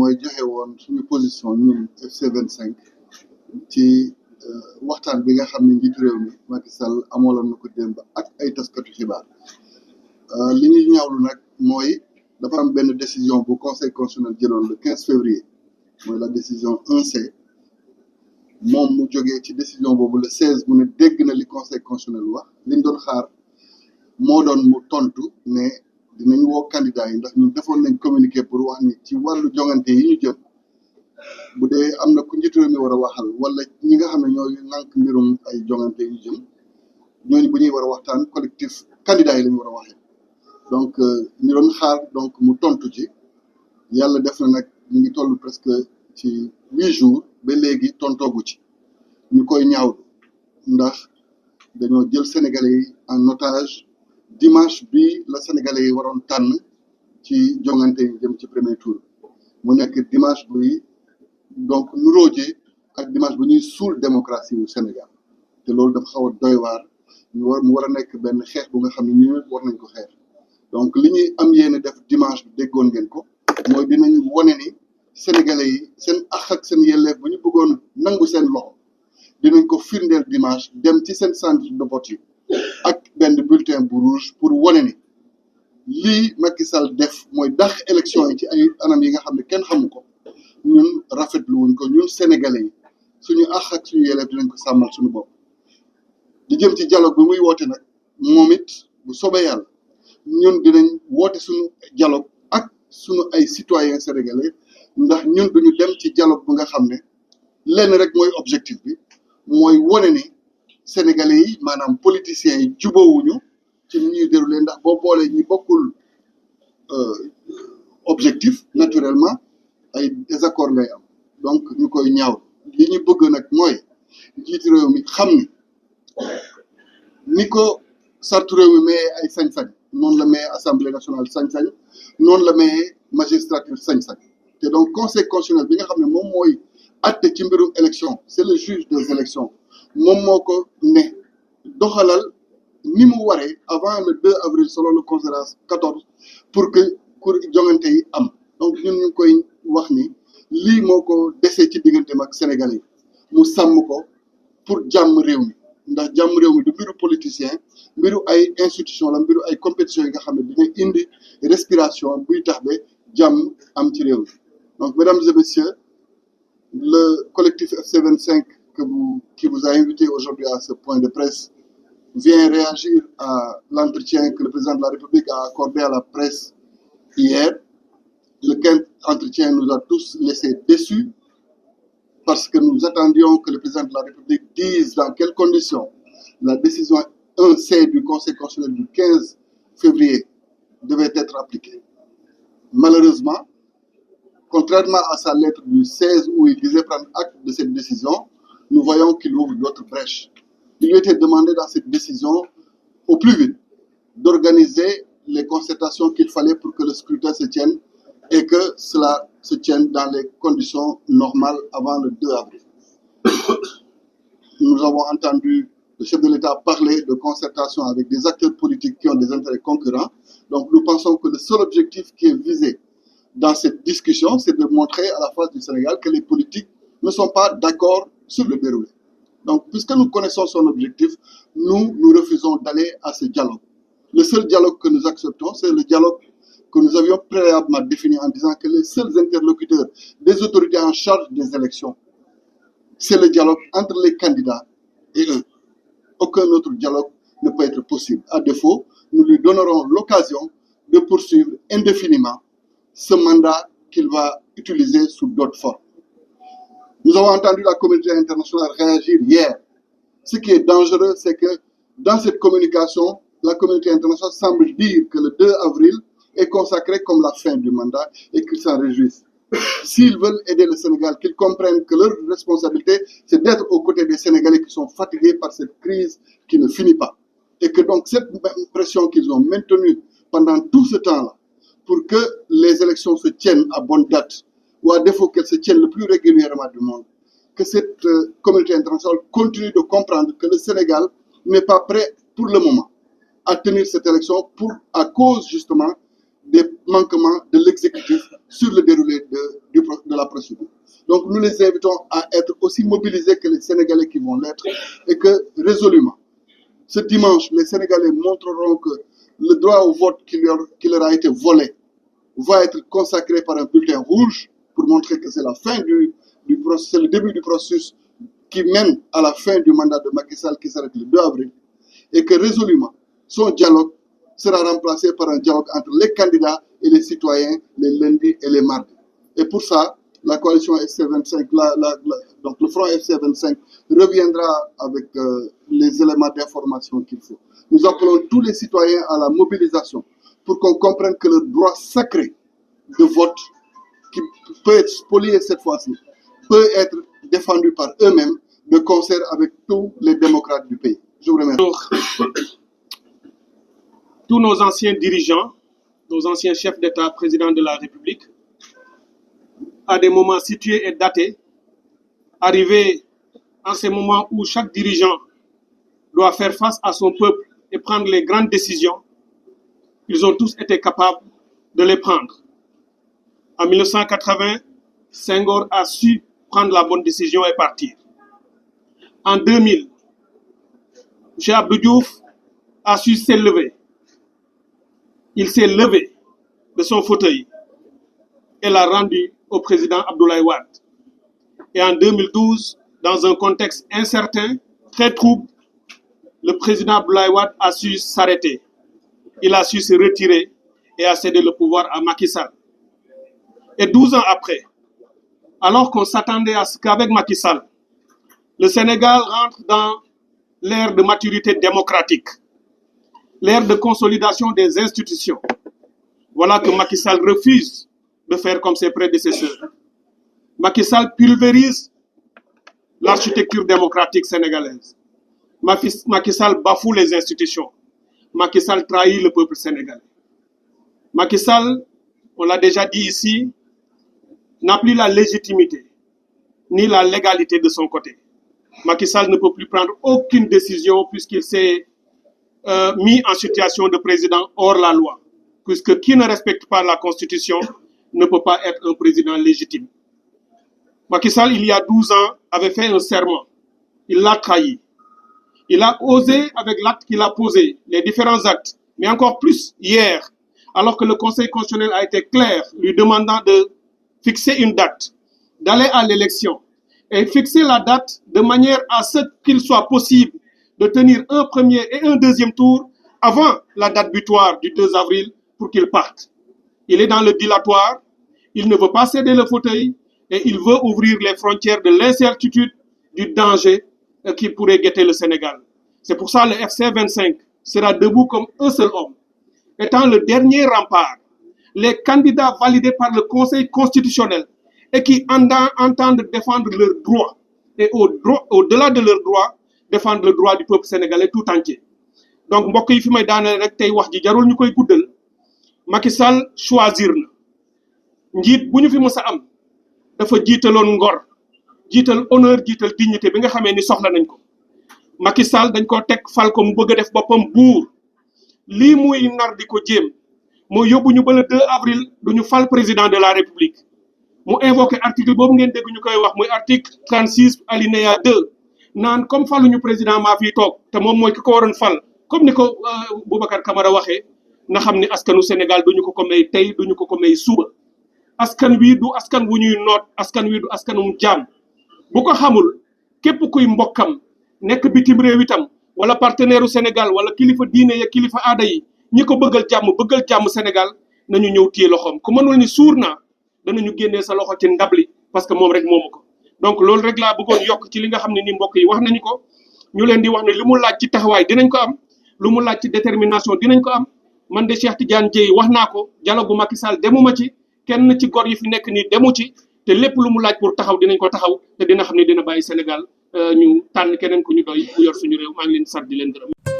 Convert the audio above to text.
mooy joxe woon suñu position ñun FC25 ci waxtaan bi nga xam ne njiitu réew mi Macky Sall amaloon na ko démb ak ay taskatu xibaar li ñuy ñaawlu nag mooy dafa am benn décision bu conseil constitutionnel jëloon le 15 février mooy la décision 1C moom mu jógee ci décision boobu le 16 mu ne dégg na li conseil constitutionnel wax liñ doon xaar moo doon mu tontu ne dinañ woo candidat yi ndax ñun defoon nañ communiqué pour wax ni ci wàllu jongante yi ñu jëm bu dee am na ku njiitu réew mi war a waxal wala ñi nga xam ne ñooy nànk mbirum ay jongante yi ñu jëm ñooñu bu ñuy war a waxtaan collectif candidat yi la ñu war a waxee donc ñu doon xaar donc mu tontu ci yàlla def na nag ñu ngi toll presque ci 8 jours ba léegi tontoogu ci ñu koy ñaawlu ndax dañoo jël sénégalais yi en otage dimanche bi la sénégalais yi waroon tànn ci jongante yi jëm ci premier tour mu nekk dimanche bi donc nu roojee ak dimanche bu ñuy suul démocratie wu Sénégal te loolu dafa xaw a doy waar mu war a nekk benn xeex bu nga xam ne ñu war nañ ko xeex donc li ñuy am yéene def dimanche bi déggoon ngeen ko mooy dinañ wane ni sénégalais yi seen àq ak seen yelleef bu ñu bëggoon nangu seen loxo dinañ ko firndeel dimanche dem ci seen centre de vote yi ak benn bulletin bu rouge pour wane ni lii Macky Sall def mooy dàq élection yi ci ay anam yi nga xam ne kenn xamu ko ñun rafetlu wuñ ko ñun sénégalais yi suñu àq ak suñu yelleef dinañ ko sàmmal suñu bopp di jëm ci dialogue bi muy woote nag moom it bu soobee yàlla ñun dinañ woote suñu dialogue ak suñu ay citoyens sénégalais ndax ñun duñu dem ci dialogue bu nga xam ne lenn rek mooy objectif bi mooy wane ni sénégalais yi maanaam politiciens yi jubóowuñu ci ni ñuy déroulé ndax boo boolee ñi bokkul objectif naturellement ay désaccord ngay am donc ñu koy ñaaw li ñu bëgg nag mooy njiitu réew mi xam ni ko sartu réew mi mayee ay sañ-sañ noonu la mayee assemblée nationale sañ-sañ noonu la mayee magistrature sañ-sañ te donc conseil constitutionnel bi nga xam ne moom mooy atte ci mbirum élection c'est le juge des élections moom moo ko ne doxalal ni mu waree avant le 2 avril selon le considérant 14 pour que jongante yi am donc ñun ñu koy wax ni lii moo ko desee ci digganteem ak Sénégalais yi mu sàmm ko pour jàmm réew mi ndax jàmm réew mi du mbiru politicien mbiru ay institution la mbiru ay compétition yi nga xam ne dina indi respiration buy tax ba jàmm am ci réew mi donc mesdames et messieurs le collectif FC25 qui vous a invité aujourd'hui à ce point de presse vient réagir à l'entretien que le président de la République a accordé à la presse hier. Lequel entretien nous a tous laissés déçus parce que nous attendions que le président de la République dise dans quelles conditions la décision 1C du Conseil constitutionnel du 15 février devait être appliquée. Malheureusement, contrairement à sa lettre du 16 où il disait prendre acte de cette décision, nous voyons qu'il ouvre d'autres brèches. Il lui était demandé dans cette décision, au plus vite, d'organiser les concertations qu'il fallait pour que le scrutin se tienne et que cela se tienne dans les conditions normales avant le 2 avril. Nous avons entendu le chef de l'État parler de concertation avec des acteurs politiques qui ont des intérêts concurrents. Donc nous pensons que le seul objectif qui est visé dans cette discussion, c'est de montrer à la face du Sénégal que les politiques ne sont pas d'accord sur le déroulé. Donc puisque nous connaissons son objectif, nous refusons d'aller à ce dialogue. Le seul dialogue que nous acceptons, c'est le dialogue que nous avions préalablement défini en disant que les seuls interlocuteurs des autorités en charge des élections, c'est le dialogue entre les candidats et eux. Aucun autre dialogue ne peut être possible. À défaut, nous lui donnerons l'occasion de poursuivre indéfiniment ce mandat qu'il va utiliser sous d'autres formes. Nous avons entendu la communauté internationale réagir hier. Ce qui est dangereux, c'est que dans cette communication, la communauté internationale semble dire que le 2 avril est consacré comme la fin du mandat et qu'ils s'en réjouissent. S'ils veulent aider le Sénégal, qu'ils comprennent que leur responsabilité, c'est d'être aux côtés des Sénégalais qui sont fatigués par cette crise qui ne finit pas. Et que donc cette pression qu'ils ont maintenue pendant tout ce temps-là, pour que les élections se tiennent à bonne date, ou à défaut qu'elles se tiennent le plus régulièrement du monde, que cette communauté internationale continue de comprendre que le Sénégal n'est pas prêt pour le moment à tenir cette élection à cause justement des manquements de l'exécutif sur le déroulé de la procédure. Donc nous les invitons à être aussi mobilisés que les Sénégalais qui vont l'être et que résolument, ce dimanche, les Sénégalais montreront que le droit au vote qui leur a été volé va être consacré par un bulletin rouge pour montrer que c'est la fin c'est le début du processus qui mène à la fin du mandat de Macky Sall qui s'arrête le 2 avril et que résolument, son dialogue sera remplacé par un dialogue entre les candidats et les citoyens les lundis et les mardis. Et pour ça, la coalition FC25, donc le front FC25 reviendra avec les éléments d'information qu'il faut. Nous appelons tous les citoyens à la mobilisation pour qu'on comprenne que le droit sacré de vote, qui peut être spolié cette fois-ci, peut être défendu par eux-mêmes de concert avec tous les démocrates du pays. Je vous remercie. Tous nos anciens dirigeants, nos anciens chefs d'État, présidents de la République, à des moments situés et datés, arrivés en ces moments où chaque dirigeant doit faire face à son peuple et prendre les grandes décisions, ils ont tous été capables de les prendre. En 1980, Senghor a su prendre la bonne décision et partir. En 2000, M. Abdou Diouf a su s'élever. Il s'est levé de son fauteuil et l'a rendu au président Abdoulaye Wade. Et en 2012, dans un contexte incertain, très trouble, le président Abdoulaye Wade a su s'arrêter. Il a su se retirer et a cédé le pouvoir à Macky Sall. Et 12 ans après, alors qu'on s'attendait à ce qu'avec Macky Sall, le Sénégal rentre dans l'ère de maturité démocratique, l'ère de consolidation des institutions. Voilà que Macky Sall refuse de faire comme ses prédécesseurs. Macky Sall pulvérise l'architecture démocratique sénégalaise. Macky Sall bafoue les institutions. Macky Sall trahit le peuple sénégalais. Macky Sall, on l'a déjà dit ici, n'a plus la légitimité ni la légalité de son côté. Macky Sall ne peut plus prendre aucune décision puisqu'il s'est mis en situation de président hors la loi. Puisque qui ne respecte pas la Constitution ne peut pas être un président légitime. Macky Sall, il y a 12 ans, avait fait un serment. Il l'a trahi. Il a osé, avec l'acte qu'il a posé, les différents actes, mais encore plus hier, alors que le Conseil constitutionnel a été clair, lui demandant de fixer une date, d'aller à l'élection, et fixer la date de manière à ce qu'il soit possible de tenir un premier et un deuxième tour avant la date butoir du 2 avril pour qu'il parte. Il est dans le dilatoire, il ne veut pas céder le fauteuil et il veut ouvrir les frontières de l'incertitude, du danger qui pourrait guetter le Sénégal. C'est pour ça que le FC25 sera debout comme un seul homme. Étant le dernier rempart, les candidats validés par le Conseil constitutionnel et qui entendent défendre leurs droits et au-delà de leurs droits, défendre le droit du peuple sénégalais tout entier. Donc mbokk yi fi may daaneel rek tey wax ji jarul ñu koy guddal Macky Sall choisir na njiit bu ñu fi mës a am dafa jiitaloon ngor jiital honneur jiital dignité bi nga xamee ni soxla nañ ko Macky Sall dañ ko teg fal ko mu bëgg a def boppam buur lii muy nar di ko jéem mooy yóbbu ñu ba le 2 avril du ñu fal président de la République mu invoqué article boobu ngeen dégg ñu koy wax muy article 36 alinéa 2 naan comme faluñu président maa fii toog te moom mooy ki ko waroon fal comme ni ko Boubacar Camara waxee na xam ni askanu Sénégal duñu ko may tey duñu ko may suba askan wi du askan wu ñuy noot askan wi du askanum jaam bu ko xamul képp kuy mbokkam nekk bitim réew itam wala partenaire u Sénégal wala kilifa diine ya kilifa aada yi ñi ko bëggal jàmm Sénégal nañu ñëw téye loxoom ku mënul ni suur naa danañu génnee sa loxo ci ndabli parce que moom rek moomu ko donc loolu rek laa bëggoon yokk ci li nga xam ne ni mbokk yi wax nañu ko ñu leen di wax ne li mu laaj ci taxawaay dinañ ko am lu mu laaj ci détermination dinañ ko am man de Cheikh Tidiane Dièye wax naa ko dialogue Macky Sall demuma ci kenn ci gor yi fi nekk nii demu ci te lépp lu mu laaj pour taxaw dinañ ko taxaw te dina xam ne dina bàyyi Sénégal ñu tànn keneen ku ñu doy mu yor suñu réew maa ngi leen di sant di leen gërëm